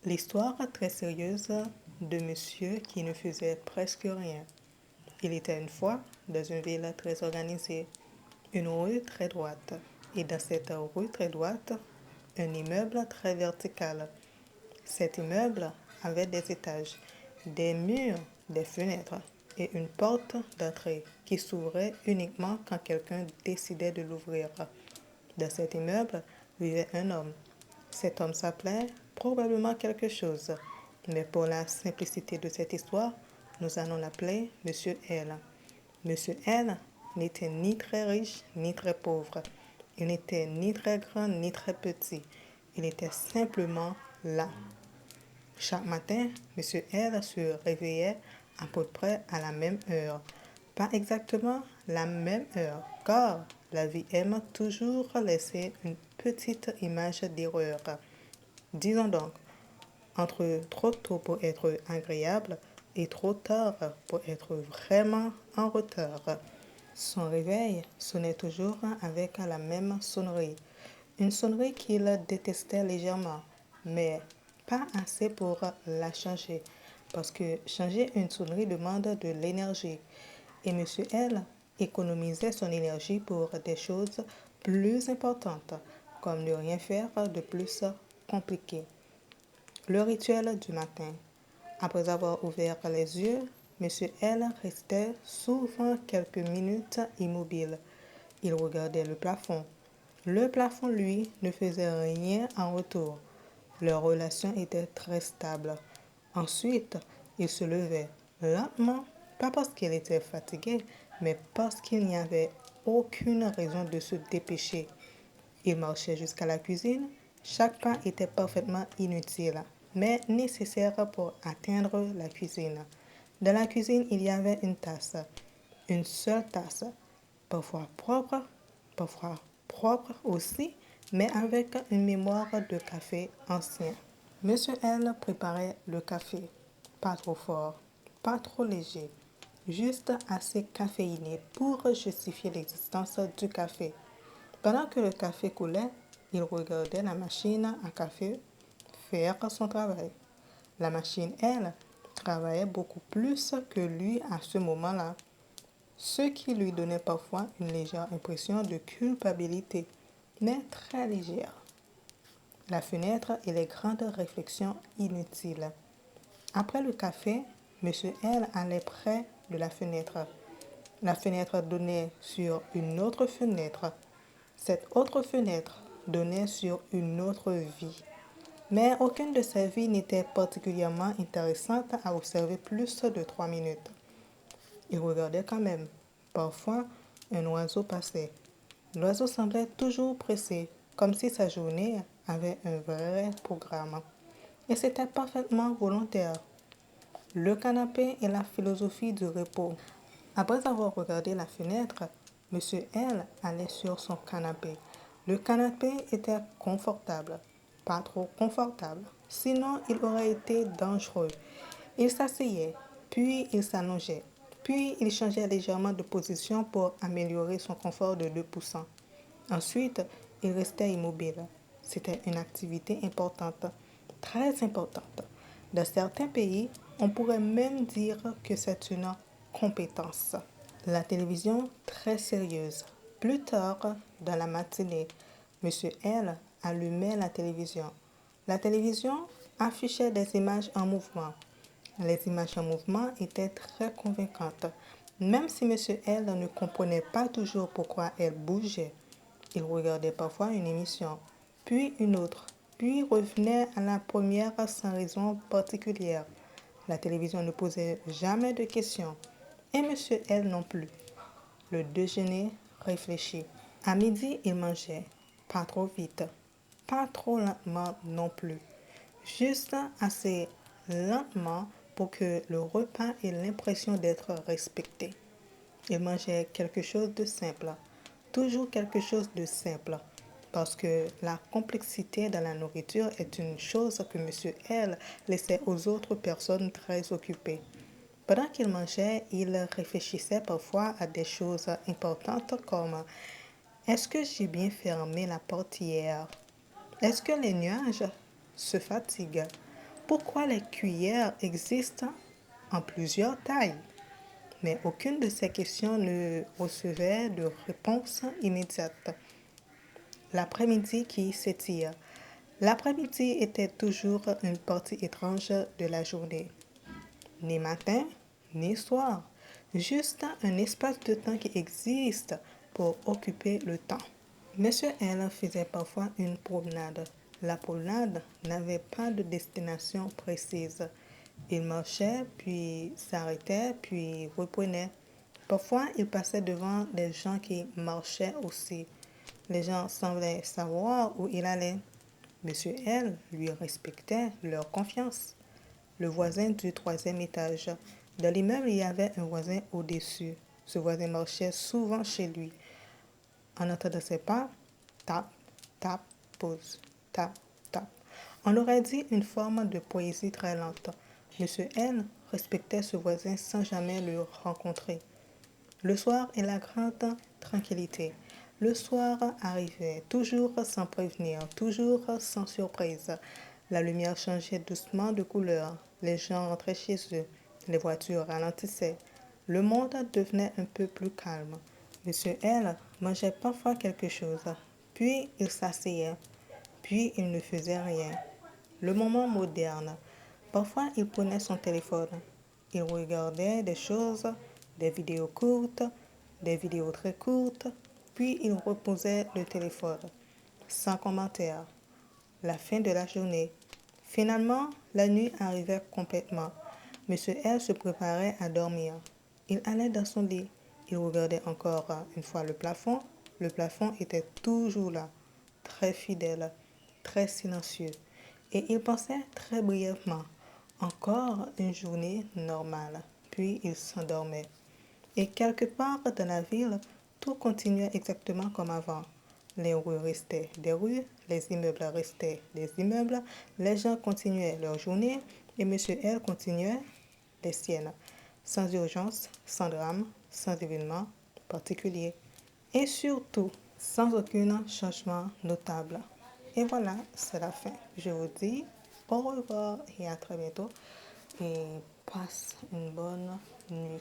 L'histoire très sérieuse de monsieur qui ne faisait presque rien. Il était une fois dans une ville très organisée, une rue très droite, et dans cette rue très droite, un immeuble très vertical. Cet immeuble avait des étages, des murs, des fenêtres et une porte d'entrée qui s'ouvrait uniquement quand quelqu'un décidait de l'ouvrir. Dans cet immeuble vivait un homme. Cet homme s'appelait probablement quelque chose, mais pour la simplicité de cette histoire, nous allons l'appeler Monsieur L. Monsieur L n'était ni très riche ni très pauvre. Il n'était ni très grand ni très petit. Il était simplement là. Chaque matin, Monsieur L se réveillait à peu près à la même heure. Pas exactement la même heure, car la vie aime toujours laisser une petite image d'erreur. Disons donc, entre trop tôt pour être agréable et trop tard pour être vraiment en retard. Son réveil sonnait toujours avec la même sonnerie. Une sonnerie qu'il détestait légèrement, mais pas assez pour la changer, parce que changer une sonnerie demande de l'énergie. Et Monsieur L économisait son énergie pour des choses plus importantes, comme ne rien faire de plus compliqué. Le rituel du matin. Après avoir ouvert les yeux, Monsieur L restait souvent quelques minutes immobile. Il regardait le plafond. Le plafond, lui, ne faisait rien en retour. Leur relation était très stable. Ensuite, il se levait lentement, pas parce qu'il était fatigué, mais parce qu'il n'y avait aucune raison de se dépêcher. Il marchait jusqu'à la cuisine. Chaque pas était parfaitement inutile, mais nécessaire pour atteindre la cuisine. Dans la cuisine, il y avait une seule tasse, parfois propre aussi, mais avec une mémoire de café ancien. Monsieur L préparait le café, pas trop fort, pas trop léger, juste assez caféiné pour justifier l'existence du café. Pendant que le café coulait, il regardait la machine à café faire son travail. La machine, elle, travaillait beaucoup plus que lui à ce moment-là, ce qui lui donnait parfois une légère impression de culpabilité, mais très légère. La fenêtre et les grandes réflexions inutiles. Après le café, Monsieur L allait près de la fenêtre. La fenêtre donnait sur une autre fenêtre. Cette autre fenêtre donnait sur une autre vie. Mais aucune de ces vies n'était particulièrement intéressante à observer plus de 3 minutes. Il regardait quand même. Parfois, un oiseau passait. L'oiseau semblait toujours pressé, comme si sa journée avait un vrai programme. Et c'était parfaitement volontaire. Le canapé et la philosophie du repos. Après avoir regardé la fenêtre, Monsieur L allait sur son canapé. Le canapé était confortable, pas trop confortable, sinon il aurait été dangereux. Il s'asseyait, puis il s'allongeait, puis il changeait légèrement de position pour améliorer son confort de 2%. Ensuite, il restait immobile. C'était une activité importante, très importante. Dans certains pays, on pourrait même dire que c'est une compétence. La télévision, très sérieuse. Plus tard, dans la matinée, Monsieur L allumait la télévision. La télévision affichait des images en mouvement. Les images en mouvement étaient très convaincantes. Même si Monsieur L ne comprenait pas toujours pourquoi elles bougeaient, il regardait parfois une émission, puis une autre, puis revenait à la première sans raison particulière. La télévision ne posait jamais de questions, et Monsieur L non plus. Le déjeuner réfléchi. À midi, il mangeait, pas trop vite, pas trop lentement non plus, juste assez lentement pour que le repas ait l'impression d'être respecté. Il mangeait quelque chose de simple, toujours quelque chose de simple, parce que la complexité dans la nourriture est une chose que Monsieur L laissait aux autres personnes très occupées. Pendant qu'il mangeait, il réfléchissait parfois à des choses importantes comme est-ce que j'ai bien fermé la porte hier? Est-ce que les nuages se fatiguent? pourquoi les cuillères existent en plusieurs tailles. Mais aucune de ces questions ne recevait de réponse immédiate. L'après-midi qui s'étire. L'après-midi était toujours une partie étrange de la journée. Ni matin, ni soir. Juste un espace de temps qui existe pour occuper le temps. Monsieur L faisait parfois une promenade. La promenade n'avait pas de destination précise. Il marchait, puis s'arrêtait, puis reprenait. Parfois, il passait devant des gens qui marchaient aussi. Les gens semblaient savoir où il allait. Monsieur L lui respectait leur confiance. Le voisin du troisième étage. Dans l'immeuble, il y avait un voisin au-dessus. Ce voisin marchait souvent chez lui. En entendant ses pas, tap, tap, pause, tap, tap. On aurait dit une forme de poésie très lente. Monsieur N respectait ce voisin sans jamais le rencontrer. Le soir est la grande tranquillité. Le soir arrivait, toujours sans prévenir, toujours sans surprise. La lumière changeait doucement de couleur. Les gens rentraient chez eux. Les voitures ralentissaient. Le monde devenait un peu plus calme. Monsieur L mangeait parfois quelque chose, puis il s'asseyait, puis il ne faisait rien. Le moment moderne. Parfois, il prenait son téléphone. Il regardait des choses, des vidéos courtes, des vidéos très courtes, puis il reposait le téléphone, sans commentaire. La fin de la journée. Finalement, la nuit arrivait complètement. Monsieur L se préparait à dormir. Il allait dans son lit. Il regardait encore une fois le plafond. Le plafond était toujours là, très fidèle, très silencieux. Et il pensait très brièvement. Encore une journée normale. Puis il s'endormait. Et quelque part dans la ville, tout continuait exactement comme avant. Les rues restaient des rues, les immeubles restaient des immeubles, les gens continuaient leur journée et Monsieur L continuait les siennes, sans urgence, sans drame, sans événement particulier. Et surtout, sans aucun changement notable. Et voilà, c'est la fin. Je vous dis au revoir et à très bientôt. Et passe une bonne nuit.